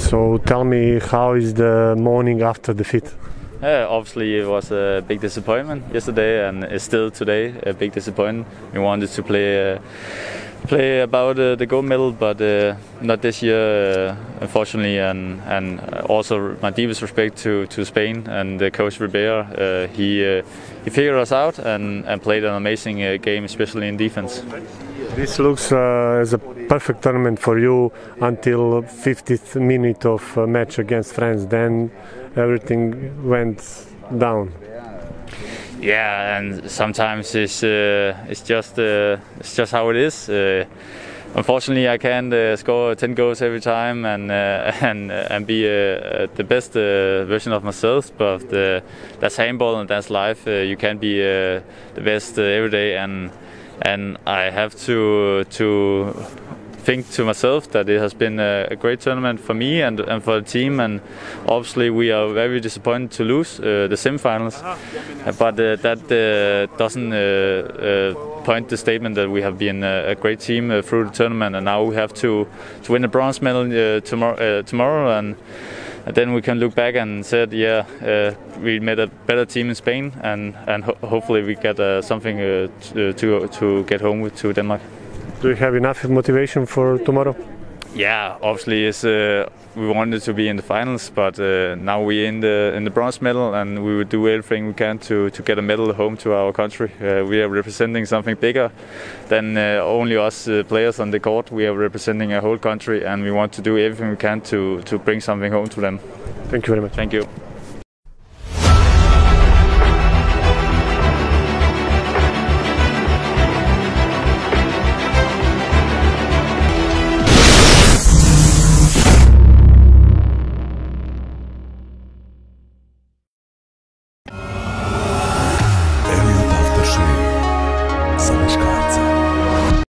So tell me, how is the morning after defeat? Obviously, it was a big disappointment yesterday, and it's still today a big disappointment. We wanted to play about the gold medal, but not this year, unfortunately. And also my deepest respect to Spain and the coach Ribera. He figured us out and played an amazing game, especially in defense. This looks as a perfect tournament for you until 50th minute of match against France. Then everything went down. Yeah, and sometimes it's just how it is. Unfortunately, I can't score 10 goals every time and be the best version of myself. But that's handball and that's life. You can't be the best every day, and I have to think to myself that it has been a great tournament for me and for the team, and obviously we are very disappointed to lose the semi-finals, but that doesn't point the statement that we have been a great team through the tournament, and now we have to win a bronze medal tomorrow, and then we can look back and say, yeah, we made a better team in Spain, and hopefully we get something to get home with to Denmark. Do you have enough motivation for tomorrow? Yeah, obviously we wanted to be in the finals, but now we're in the bronze medal, and we will do everything we can to get a medal home to our country. We are representing something bigger than only us players on the court. We are representing a whole country, and we want to do everything we can to bring something home to them. Thank you very much. Thank you.